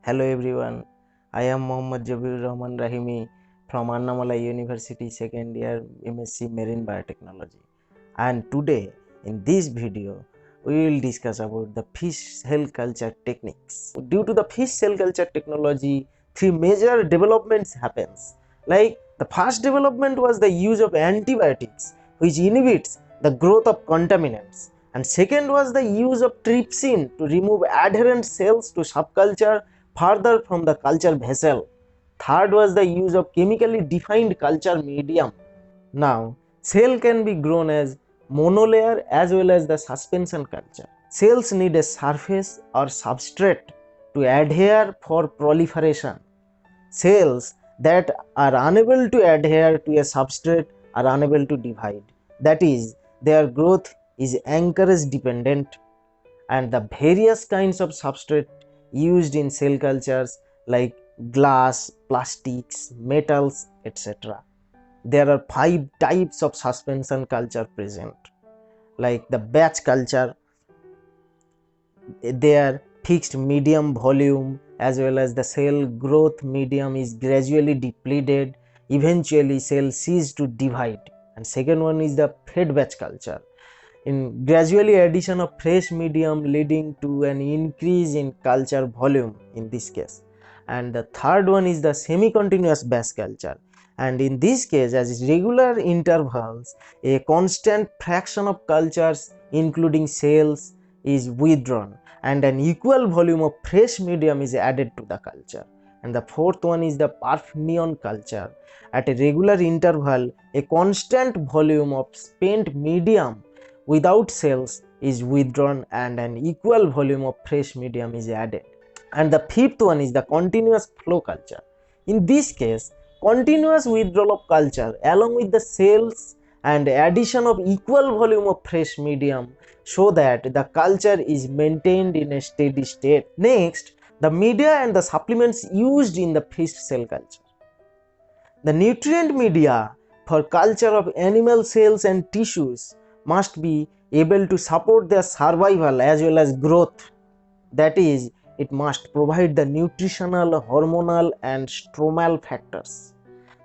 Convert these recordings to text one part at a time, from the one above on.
Hello everyone, I am Mohammad Jabir Rahman Rahimi from Annamalai University second year MSc Marine Biotechnology, and today in this video we will discuss about the fish cell culture techniques. Due to the fish cell culture technology, three major developments happens. Like the first development was the use of antibiotics which inhibits the growth of contaminants, and second was the use of trypsin to remove adherent cells to subculture further from the culture vessel. Third was the use of chemically defined culture medium. Now, cell can be grown as monolayer as well as the suspension culture. Cells need a surface or substrate to adhere for proliferation. Cells that are unable to adhere to a substrate are unable to divide. That is, their growth is anchorage dependent, and the various kinds of substrate used in cell cultures like glass, plastics, metals, etc. There are 5 types of suspension culture present, like the batch culture. Their fixed medium volume as well as the cell growth medium is gradually depleted, eventually cell cease to divide. And second one is the fed batch culture, in gradually addition of fresh medium leading to an increase in culture volume in this case. And the third one is the semi-continuous batch culture, and in this case, as regular intervals, a constant fraction of cultures including cells is withdrawn and an equal volume of fresh medium is added to the culture. And the fourth one is the Parfenion culture. At a regular interval, a constant volume of spent medium without cells is withdrawn and an equal volume of fresh medium is added. And the fifth one is the continuous flow culture. In this case, continuous withdrawal of culture along with the cells and addition of equal volume of fresh medium so that the culture is maintained in a steady state. Next, the media and the supplements used in the fish cell culture. The nutrient media for culture of animal cells and tissues must be able to support their survival as well as growth. That is, it must provide the nutritional, hormonal, and stromal factors.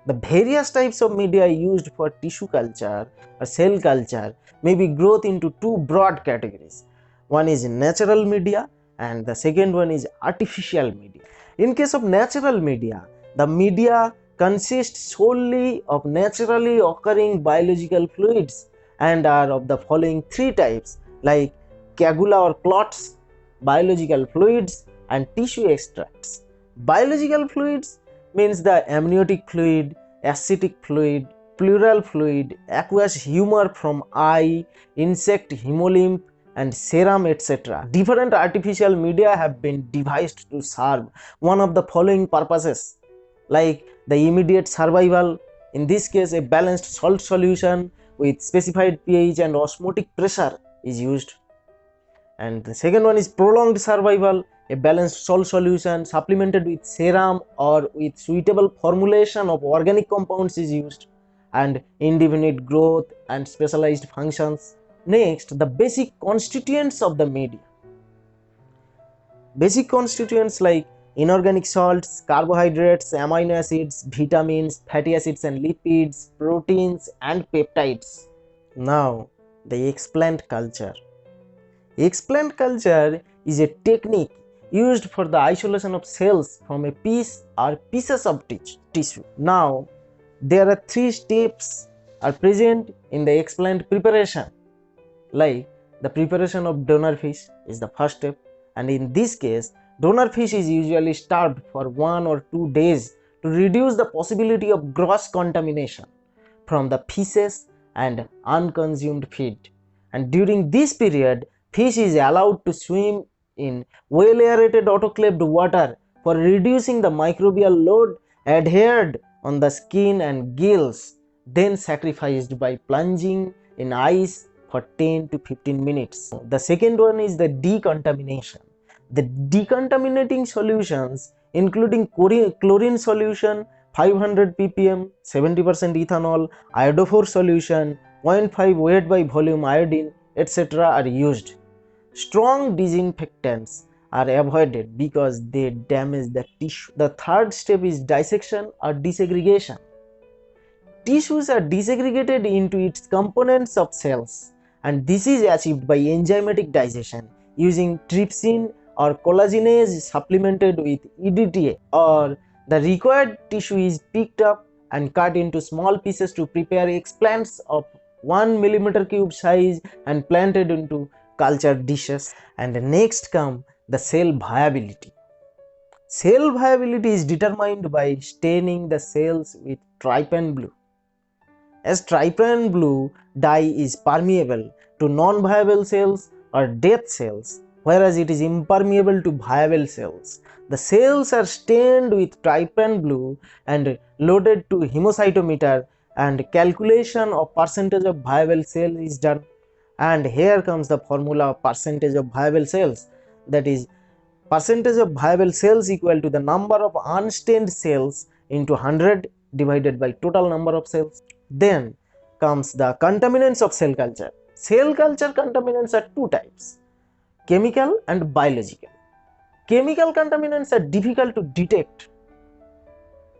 The various types of media used for tissue culture or cell culture may be grouped into two broad categories. One is natural media and the second one is artificial media. In case of natural media, the media consists solely of naturally occurring biological fluids and are of the following three types, like coagula or clots, biological fluids, and tissue extracts. Biological fluids means the amniotic fluid, ascitic fluid, pleural fluid, aqueous humor from eye, insect hemolymph, and serum, etc. Different artificial media have been devised to serve one of the following purposes, like the immediate survival. In this case, a balanced salt solution with specified pH and osmotic pressure is used. And the second one is prolonged survival. A balanced salt solution supplemented with serum or with suitable formulation of organic compounds is used. And indefinite growth and specialized functions. Next, the basic constituents of the media. Basic constituents like inorganic salts, carbohydrates, amino acids, vitamins, fatty acids and lipids, proteins and peptides. Now, the explant culture. Explant culture is a technique used for the isolation of cells from a piece or pieces of tissue. Now, there are 3 steps are present in the explant preparation, like the preparation of donor fish is the first step, and in this case, donor fish is usually starved for 1 or 2 days to reduce the possibility of gross contamination from the feces and unconsumed feed. And during this period, fish is allowed to swim in well aerated autoclaved water for reducing the microbial load adhered on the skin and gills, then sacrificed by plunging in ice for 10 to 15 minutes. The second one is the decontamination. The decontaminating solutions including chlorine solution 500 ppm, 70% ethanol, iodophore solution, 0.5 weight by volume iodine, etc. are used. Strong disinfectants are avoided because they damage the tissue. The third step is dissection or desegregation. Tissues are desegregated into its components of cells, and this is achieved by enzymatic digestion using trypsin or collagenase supplemented with EDTA, or the required tissue is picked up and cut into small pieces to prepare explants of 1 millimeter cube size and planted into culture dishes. And next come the cell viability. Cell viability is determined by staining the cells with trypan blue. As trypan blue dye is permeable to non-viable cells or dead cells, whereas it is impermeable to viable cells. The cells are stained with trypan blue and loaded to hemocytometer, and calculation of percentage of viable cells is done. And here comes the formula of percentage of viable cells, that is percentage of viable cells equal to the number of unstained cells into 100 divided by total number of cells. Then comes the contaminants of cell culture. Cell culture contaminants are two types: chemical and biological. Chemical contaminants are difficult to detect,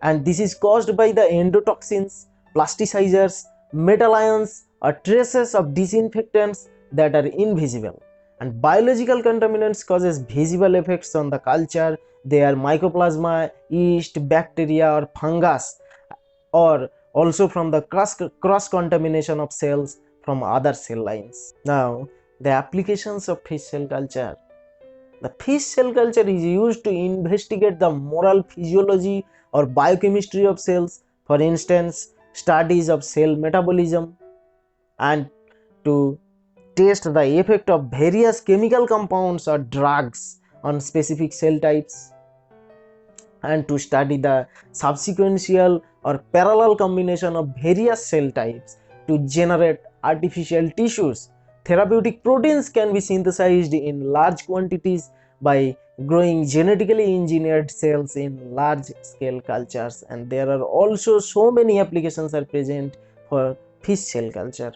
and this is caused by the endotoxins, plasticizers, metal ions, or traces of disinfectants that are invisible. And biological contaminants causes visible effects on the culture. They are mycoplasma, yeast, bacteria, or fungus, or also from the cross contamination of cells from other cell lines. Now, the applications of fish cell culture. The fish cell culture is used to investigate the moral physiology or biochemistry of cells, for instance, studies of cell metabolism, and to test the effect of various chemical compounds or drugs on specific cell types, and to study the subsequential or parallel combination of various cell types to generate artificial tissues. Therapeutic proteins can be synthesized in large quantities by growing genetically engineered cells in large scale cultures, and there are also so many applications are present for fish cell culture.